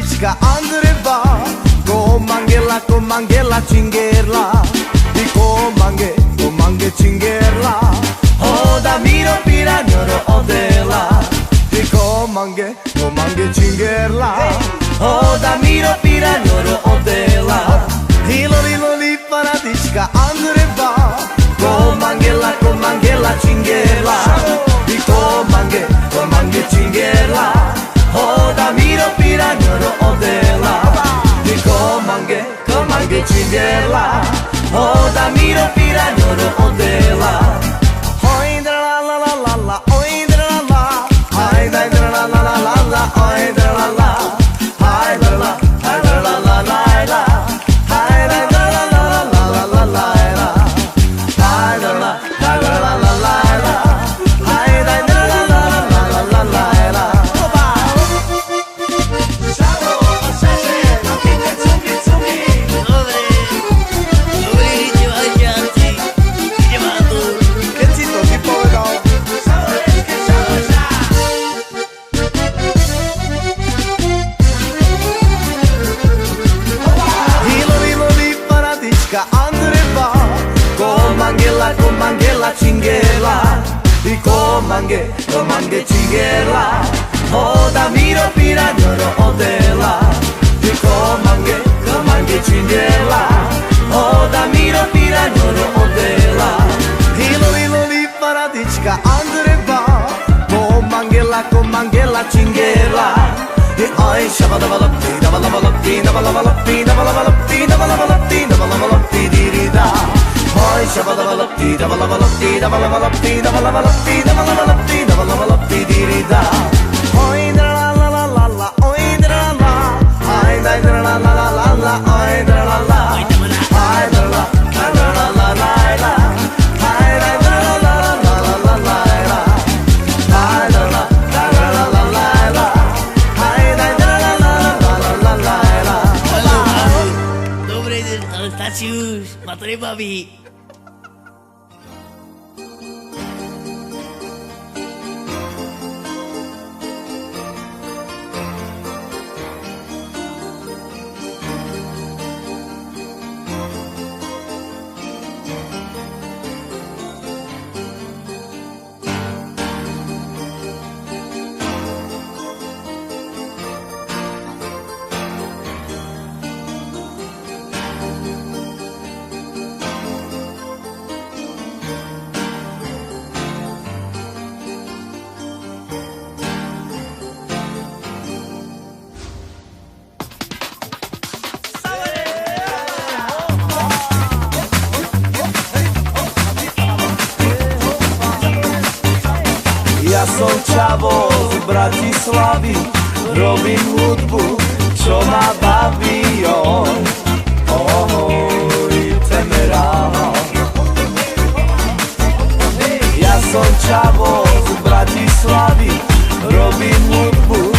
paradička Andreba, komangela cingerla, di komange cingerla, oda miro piragnolo odela, di komange cingerla, oda miro piragnolo odela, lilo paradička Andreba, komangela cingerla, di komange cingerla, oda miro piragnolo odela, di komange cingerla, oda miro piragnolo odela. Oindra la la la la la, oindra la la, oindra la la la la la, oindra la la, oindra la, oindra la la la la, oindra la la la la la la la, oindra la, oindra la la la la, oindra la la la la la la. Andreba, komangela cingerla, di komange cingerla, oda miro piragnolo odela, di komange cingerla, oda miro piragnolo odela. Lilo paradička Andreba, komangela cingerla, di oi shabalabalapti dabalapti dabalapti dabalapti dabalapti dabalapti dirida. Oi shabalabalapti dabalapti dabalapti dabalapti dabalapti dabalapti dirida. Oindra la la la la la, oindra la, oindra la la la la la, oindra la la, oindra la, oindra la la la la, oindra la la la la la la la, oindra la, oindra la la la la, oindra la la la la la la. Добрый день, Анастасиюш, смотри, баби. Ja som čavo z Bratislavy, robím hudbu, čo ma baví, oj, temera. Ja som čavo z Bratislavy, robím hudbu,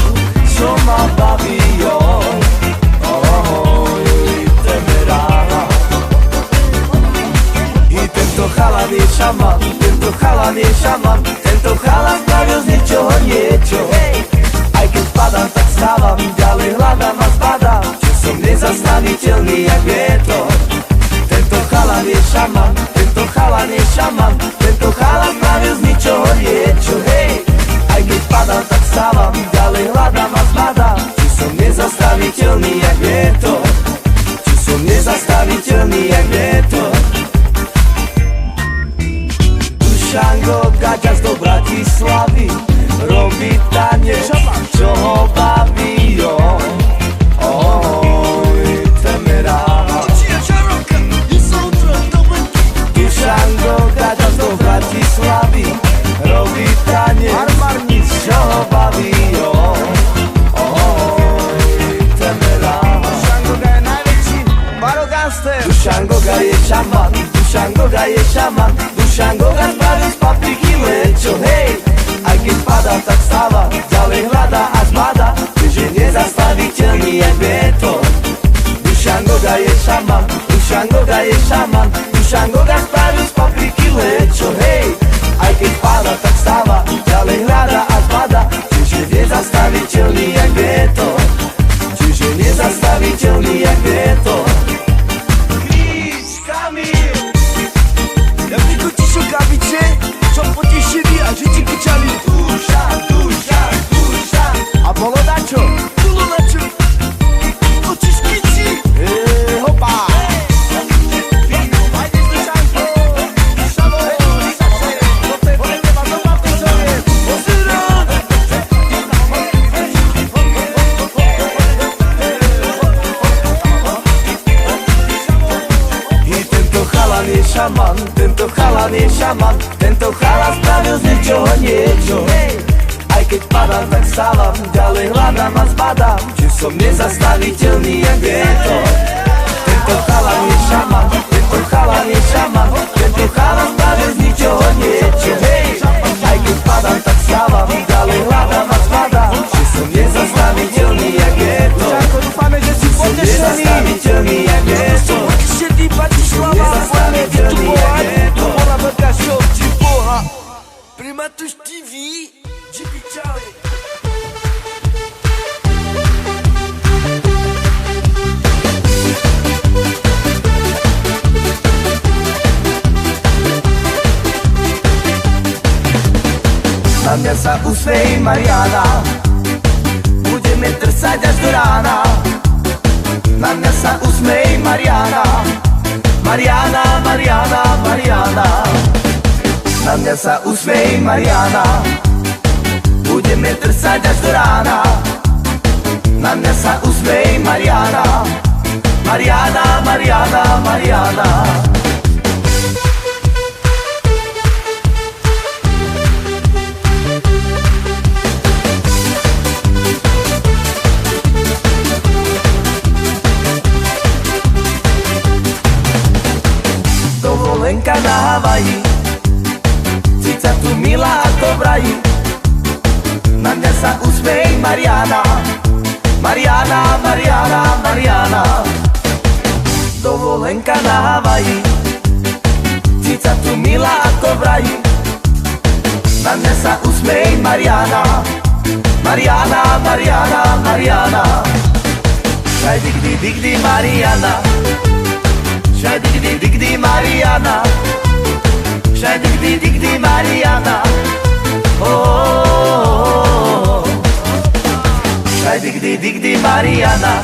čo ma baví, oj, temera. I tento chalan je šaman, tento chalan je šaman, tento chalan spravil z ničoho niečo. Aj keď padám, tak stávam, ďalej hľadám a zbadám, že som nezastaviteľný jak vietor. Tento chalan je šaman, tento chalan je šaman, tento chalan spravil z ničoho niečo. Aj keď padám, tak stávam, ďalej hľadám a zbadám, že som nezastaviteľný jak vietor. Či som nezastaviteľný jak vietor. Dušango Gaďas do Bratislavy robí tanec, čo ho baví, oj, temera. Dušango Gaďas do Bratislavy robí tanec, čo ho baví, oj, temera. Dušango Ga je najväčší barogaster. Dušango Ga je šaman, Dušango Ga je šaman, Dušango Ga spravil z papriky lečo, aj keď padá, tak stáva, ďalej hľadá a zbada, že nezastaviteľný je vietor. Dušango Ga je šaman, Dušango Ga je šaman, Dušango Ga spravil z papriky lečo, aj keď padá, tak stáva, ďalej hľadá a zbada, že nezastaviteľný je vietor. Čiže Tento chalan je šaman, tento chalan spravil z ničoho niečo. Aj keď padám, tak stávam, ďalej hľadám a zbadám, že som nezastaviteľný jak vietor. Tento chalan je šaman, tento chalan je šaman, tento chalan spravil z ničoho niečo. Aj keď padám, tak stávam, ďalej hľadám a zbadám, že som nezastaviteľný jak vietor. Dúfame, že si potešený. Nezastaviteľný jak vietor. Všetý patí slava, hlavne je tu boha, tu bola veľká show, či boha. Primatuš TV, GP Charlie. Na mňa sa usmej Mariana, budeme trsať až do rána. Na mňa sa usmej Mariana, Mariana, Mariana, Mariana. Na mňa sa usmej Mariana, budeme trsať až do rána. Na mňa sa usmej Mariana, Mariana, Mariana, Mariana. Dovolenka na Havaji, cica tu milá ako v raji. Na mňa sa usmej Mariana, Mariana, Mariana, Mariana. Dovolenka na Havaji, cica tu milá ako v raji. Na mňa sa usmej Mariana, Mariana, Mariana, Mariana. Šaj digdi, digdi Mariana, šaj digdi, digdi Mariana, šaj digdi, digdi Mariana. Oh, oh, oh. Šaj digdi, digdi Mariana,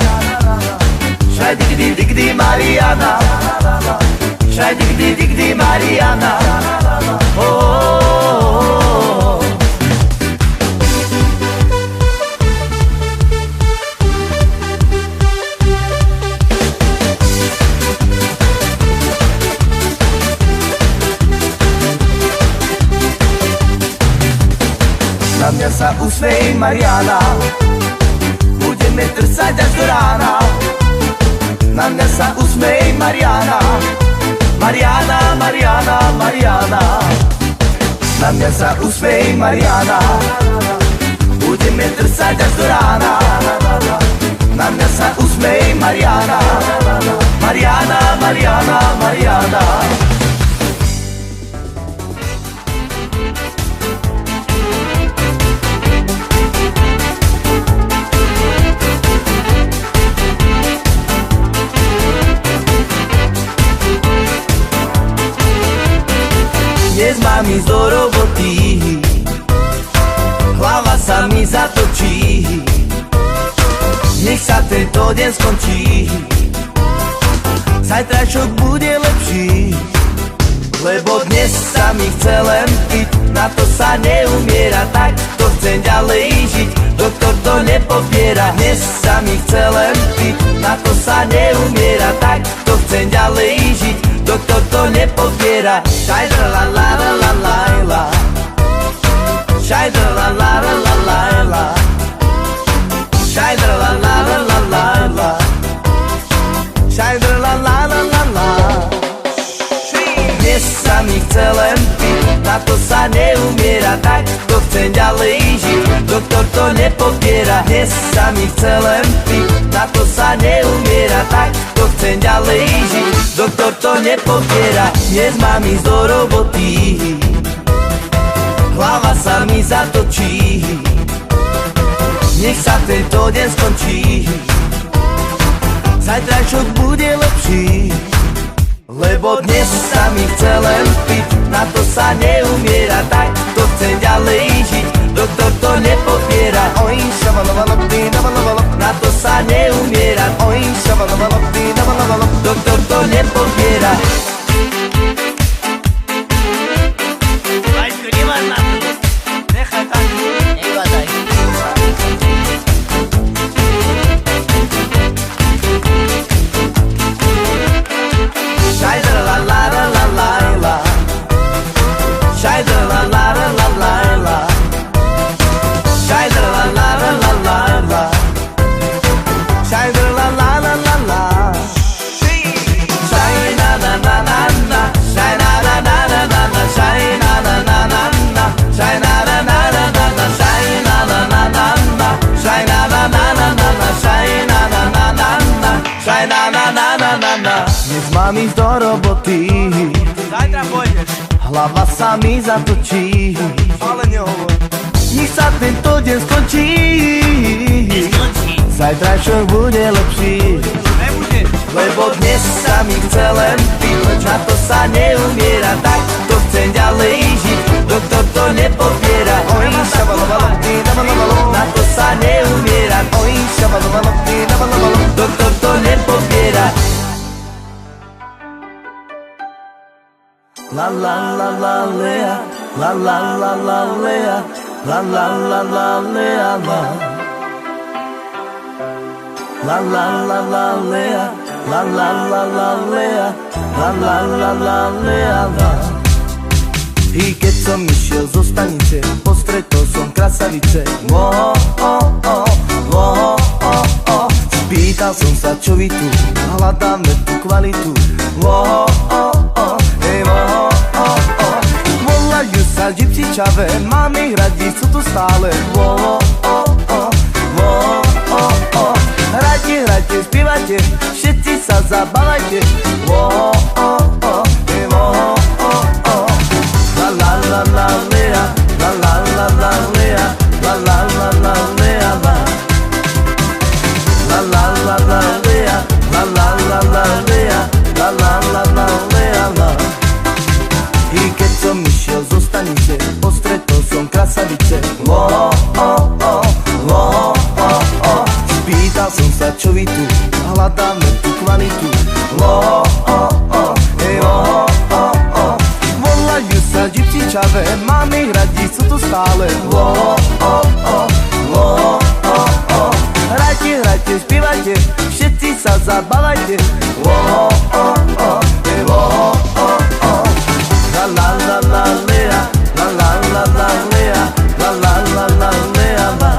šaj digdi, digdi Mariana, šaj digdi, digdi Mariana. Oh, oh, oh. Na mňa sa usmej Mariana, budeme trsať až do rána. Na mňa sa usmej Mariana, Mariana, Mariana, Mariana. Na mňa sa usmej Mariana, budeme trsať až do rána. Na mňa sa usmej Mariana, Mariana, Mariana, Mariana. Dnes mám ísť do roboty, hlava sa mi zatočí. Nech sa tento deň skončí, zajtrajšok bude lepší. Lebo dnes sa mi chce len piť, na to sa neumiera, tak to chcem ďalej žiť. Doktor to nepopiera, dnes sa mi chce len piť, na to sa neumiera, tak to chcem ďalej žiť. Doktor to nepopiera. Šajdra la la la la la la, šajdra la la la la la la, šajdra la la la la la la, šajdra la la la la la. Dnes sa mi chce len piť, na to sa neumiera, tak to chcem ďalej žiť. Doktor to nepopiera, dnes sa mi chce len piť, na to sa neumiera, tak to chcem ďalej žiť. Doktor to nepopiera, dnes mám ísť do roboty, hlava sa mi zatočí. Nech sa tento deň skončí, zajtrajšok bude lepší. Lebo dnes sa mi chce len piť, na to sa neumiera, tak to chcem ďalej žiť. Doktor to nepopiera, oj, šavalavalopty, navalavalop, na to sa neumiera, oj, šavalavalopty, navalavalop, doktor to nepopiera. Vašku, nemáš na to. Nechaj tak. Nevadaj. Šajdra la la la la la la, mám ísť do roboty. Zajtra pôjdeš, Hlava sa mi zatočí, ale nehovor. nech sa tento deň skončí. Skončí. Zajtrajšok bude lepší, Nebude. lebo dnes sa mi chce len piť. Na to sa neumiera, tak to chcem ďalej žiť. Doktor to nepopiera. Oj, šabalobaloty, nabalobalo. Na to sa neumiera. Oj, šabalobaloty, nabalobalo. Doktor to nepopiera. La la la la lea, la la la la lea, la la la la lea la. La la la la lea, la la la la lea, la la la la lea la. I keď som išiel zo stanice, postretol som krasavice. Oh, oh, oh, oh, oh, oh. Spýtal som sa, čo vy tu, hľadáme tú kvalitu. Oh, oh, oh, hey, oh, oh, oh. Volajú sa Gypsy Chave, mám ich radi, sú tu stále. Oh, oh, oh, oh, oh, oh. Hrajte, hrajte, spievajte, všetci sa zabávajte. Oh, oh, oh, hey, oh, oh, oh. La la la la lea, la la la la lea, la la la la lea la. La la la la lea, la la la la lea, la la la la lea la. I keď som išiel zo stanice, postretol som krasavice. Oh, oh, oh, oh, oh, oh. Spýtal som sa, čo vy tu, hľadáme tú kvalitu. Oh, oh, oh, hey, oh, oh, oh. Volajú sa Gypsy Chave, mám ich radi, sú tu stále. Oh, oh, oh, oh, oh, oh. Hrajte, hrajte, spievajte, všetci sa zabávajte. Oh, oh, oh, hey, oh, oh, oh. La la la la lea, la la la la lea, la la la la lea la.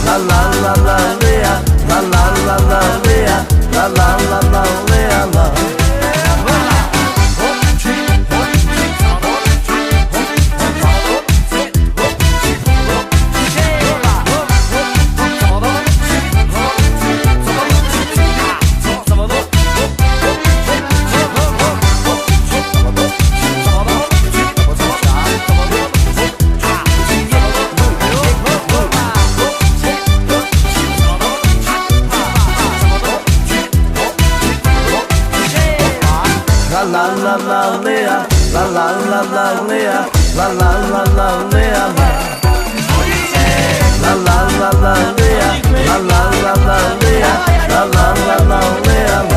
La la la la lea, la la la la lea, la la la la lea la. La la la lea, la la la la lea, la la la la lea la. La la la la lea, la la la la lea, la la la la lea la.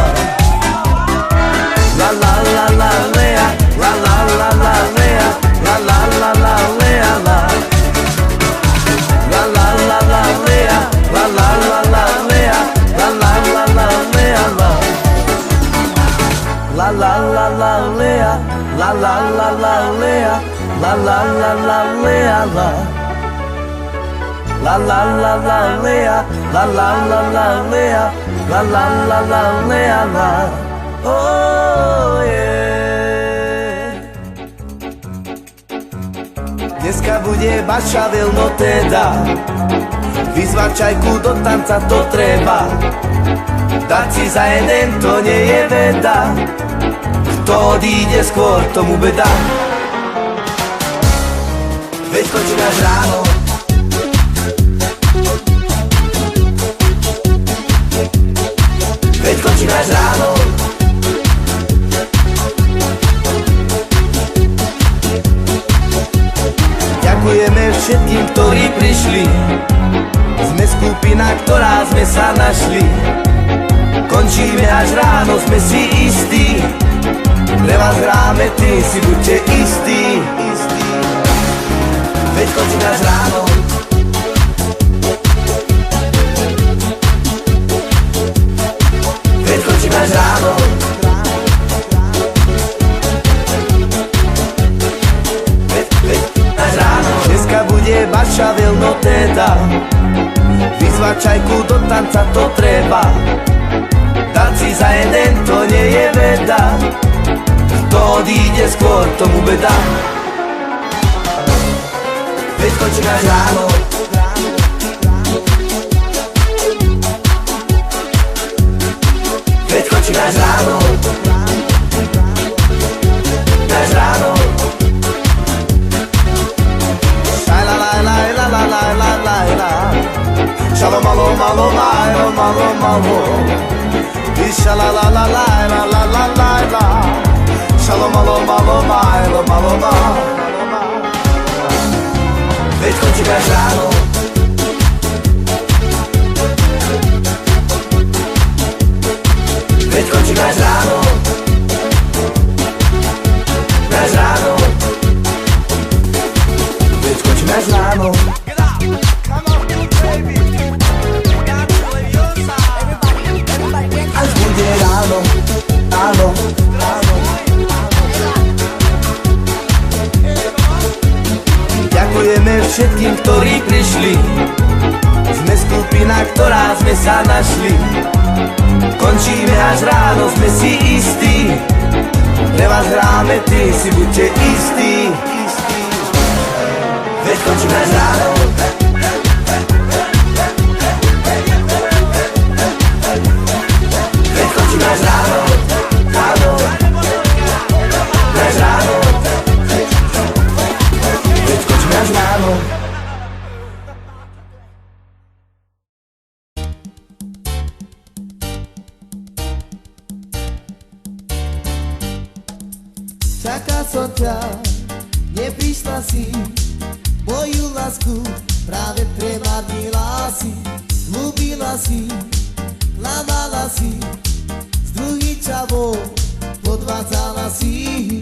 La la la la lea, la la la la lea, la la la la lea la. La la la la lea, la la la la lea, la la la la lea la. La la la la lea, la la la la lea, la la la la lea la. La la la la lea, la la la la lea, la la la la lea la. Oh yeah. Dneska bude Baša Vilno teda, vyzvať čajku do tanca to treba. Dať si za jeden to nie je veda, kto odíde skôr, tomu beda. Veď končíme až ráno, veď končíme až ráno. Ďakujeme všetkým, ktorí prišli, sme skupina, ktorá sme sa našli. Končíme až ráno, sme si istí, pre vás hráme, ty si buďte istí. Veď končíme až ráno, veď končíme až ráno. Veď až ráno. Dneska bude Baša Vilno teda, vyzvať čajku do tanca to treba. Dať si za jeden to nie je veda, kto odíde skôr, tomu beda. Veď končíme až ráno, veď končíme až Grać rano, grać rano. Shai la la la la la la la la la. Shalom malo malo malo malo malo. Isha la la la la la la la la la. Shalom malo malo malo malo malo. Veď končí grać rano. Veď končí grać rano. Grać rano. Veď končí grać rano. Až bude ráno, ráno, ráno. Ďakujeme všetkým, ktorí prišli. Sme skupina, ktorá sme sa našli. Končíme až ráno, sme si istí. Pre vás hráme, ty si buďte istí. Veď končíme až ráno. Veď končíme až ráno, ráno. Až ráno. Veď končíme až ráno. Čakal som ťa, neprišla si. Moju lásku práve premárnila si. Ľúbila si, klamala si. S druhým čavom podvádzala si.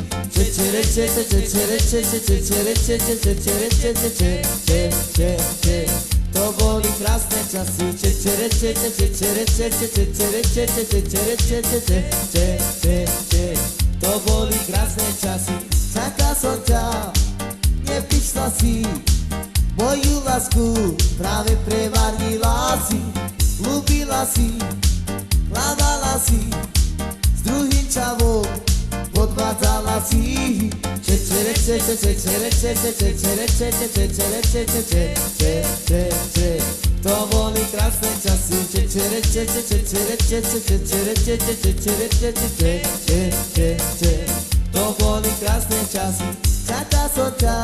To boli krásne časy. To boli krásne časy. Čakal som ťa, neprišla si. Moju lásku práve premárnila si. Ľúbila si, klamala si. S druhým čavom podvádzala si.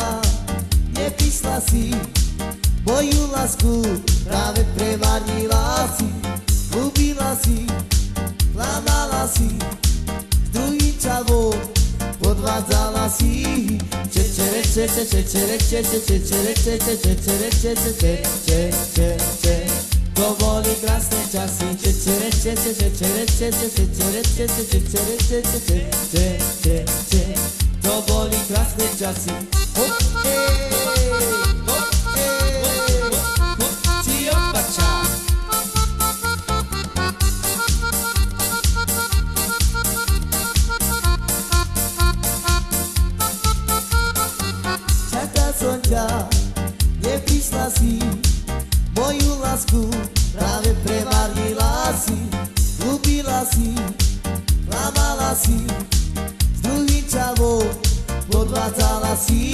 To boli krásne časy. To boli krásne časy. Čakal som ťa, neprišla si. Moju lásku práve premárnila si. Ľúbila si, klamala si. S druhým čavom podvádzala si. To boli krásne časy. To boli krásne časy. Čakal som ťa, neprišla si. Moju lásku práve premárnila si. Ľúbila si, klamala si. S druhým čavom podvádzala si.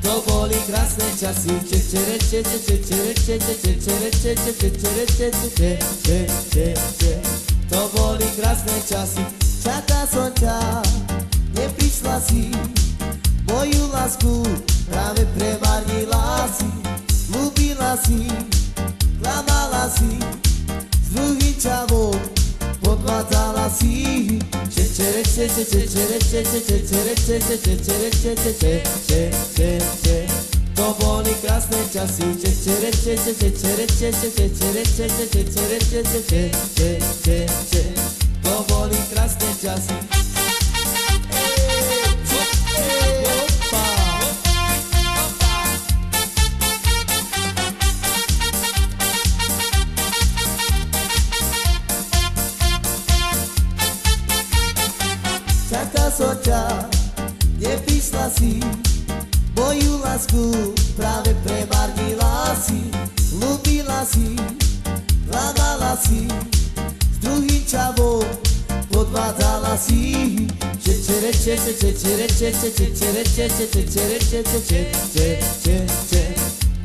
To boli krásne časy. To boli krásne časy. Čakal som ťa, neprišla si. Moju lásku práve premárnila si. Ľúbila si, klamala si. S druhým čavom podvádzala si. To boli krásne časy. To boli krásne časy. Čakal som ťa, neprišla si. Moju lásku práve premárnila si. Ľúbila si, klamala si. S druhým čavom podvádzala si.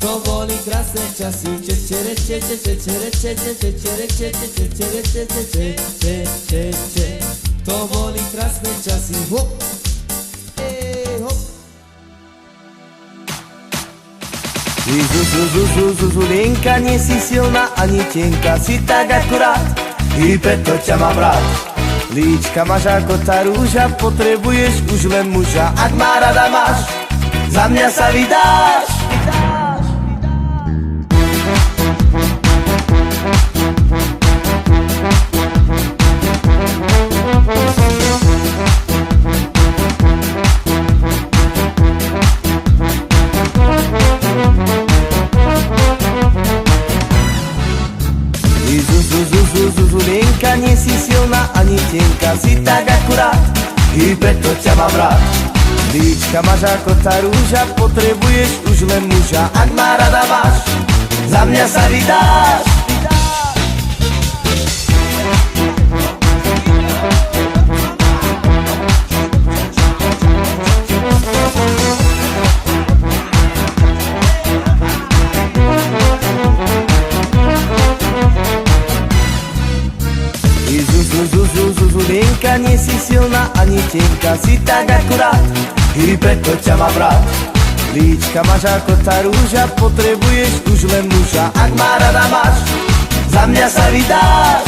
To to boli krásne časy. Čečere, čečere, čečere, čečere, čečere, čečere, čečere, čečere, čečere, to boli krásne časy. Hop, hop. Zuzulinka, nie si silná ani tenká, si tak akurát, i preto ťa mám rád. Líčka máš ako tá rúža, potrebuješ už len muža. Ak ma rada máš, za mňa sa vydáš. Zuzulinka, nie si silná ani tenká, si tak akurát, i preto ťa mám rád. Líčka máš ako tá rúža, potrebuješ už len muža. Ak ma rada máš, za mňa sa vydáš. Zuzulinka, nie si silná ani tenká, si tak akurát, i preto ťa mám rád. Líčka máš ako tá rúža, potrebuješ už len muža. Ak ma rada máš, za mňa sa vydáš.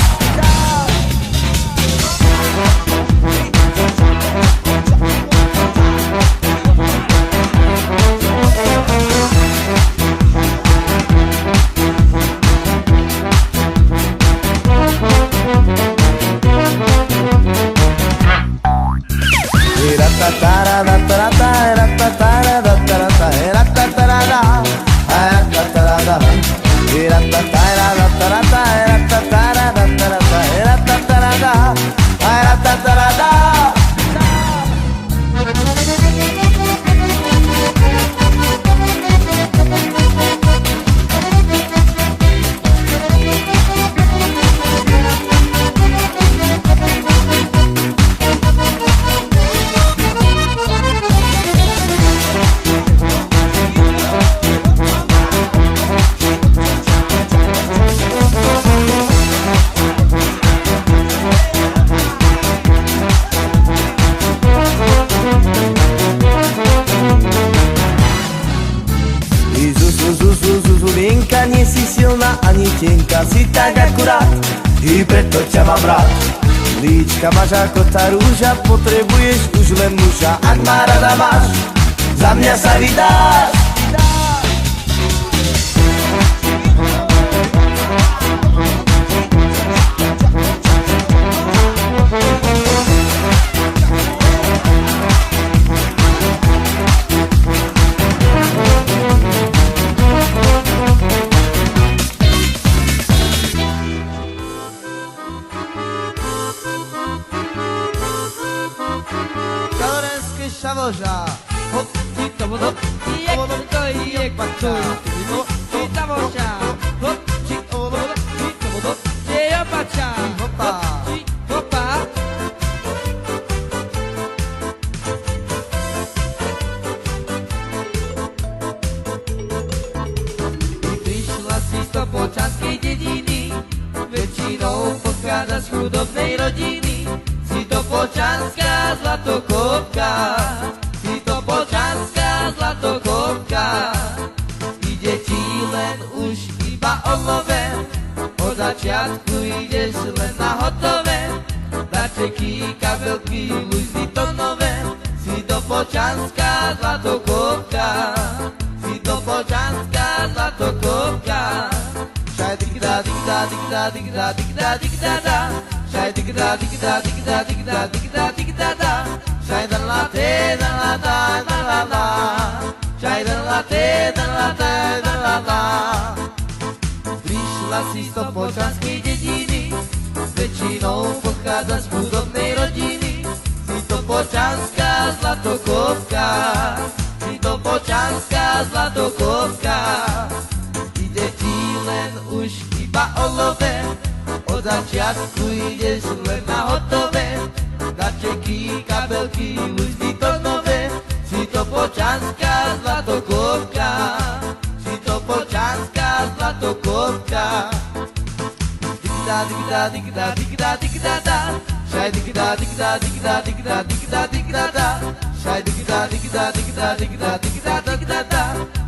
Zuzulinka, nie si silná ani tenká, si tak akurát, i preto ťa mám rád. Líčka máš ako tá rúža, potrebuješ už len muža. Ak ma rada máš, za mňa sa vydáš. Šavoža, hop, ti to vodo, jak to je kvačo, ti ta voža, hop, ti to vodo, ti je opača, hopa, hopa. Prišla si z Topočanskej dediny, väčšinou pochádza z chudobnej rodiny. Si Topočanská zlatokopka, si Topočanská zlatokopka. Ide ti len už iba o love, od začiatku ideš len na hotové. Darčeky, kabelky, Louis Vuittonové. Si Topočanská zlatokopka, si Topočanská zlatokopka. Šaj digda, digda, digda, digda, digda, digda, da. Shai digda digda digda digda digda digda da. Shai da la te da la da da la la. Shai da la te da la da da la la. Prišla si z Topočanskej dediny, väčšinou pochádza z chudobnej rodiny. Si Topočanská zlatokopka, si Topočanská zlatokopka. Ide ti len už iba o love, od začiatku ideš len na hotové. Darčeky, kabelky, Louis Vuittonové. Si Topočanská zlatokopka, si Topočanská digda digda digda digda da. Shy digda digda digda digda digda digda da. Shy digda digda digda digda digda digda da.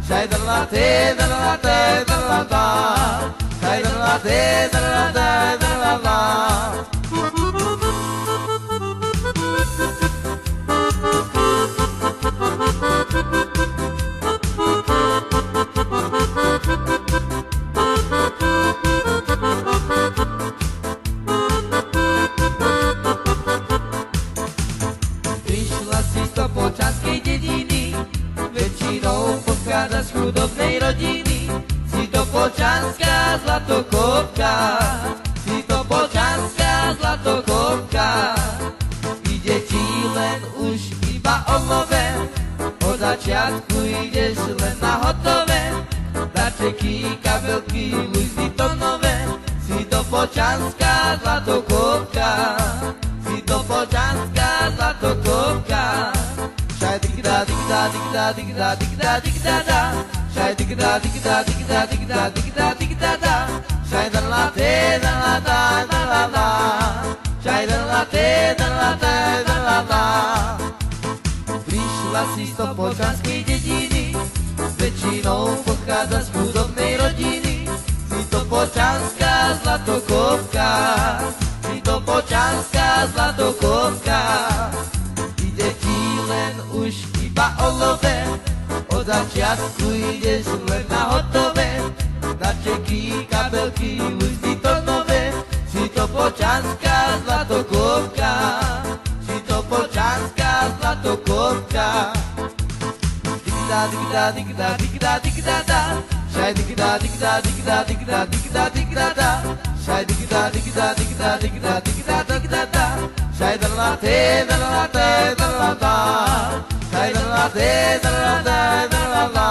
Shy da la te da la te da la da. Shy da la te da la te da la da. Prišla si z Topolčanskej dediny, väčšinou pochádza z chudobnej rodiny. Si Topolčanská zlatokopka, si Topolčanská zlatokopka. Ide ti len už iba o nové, od začiatku ideš len na hotové. Darčeky, kabelky, Louis nové, si Topolčanská zlatokopka. Si Topolčanská zlatokopka. Šaj digda digda digda digda digda digda da. Šaj digda digda digda digda digda digda da. Šaj da la te da la da da la la. Šaj da la te da la te da la la. Prišla si z Topolčanskej dediny, väčšinou pochádza z chudobnej rodiny. Si Topolčanská zlatokopka. Si Topolčanská zlatokopka. Ide ti len už iba o love, od začiatku ideš len na hotové. Darčeky, kabelky, Louis nové, si Topolčanská zlatokopka. Si Topolčanská zlatokopka. Digda digda digda digda digda da. Šaj digda digda digda digda digda digda da. Šaj digda digda digda digda digda digda da. Šaj da la te da la te da la da. Šaj da la te da la te da la da.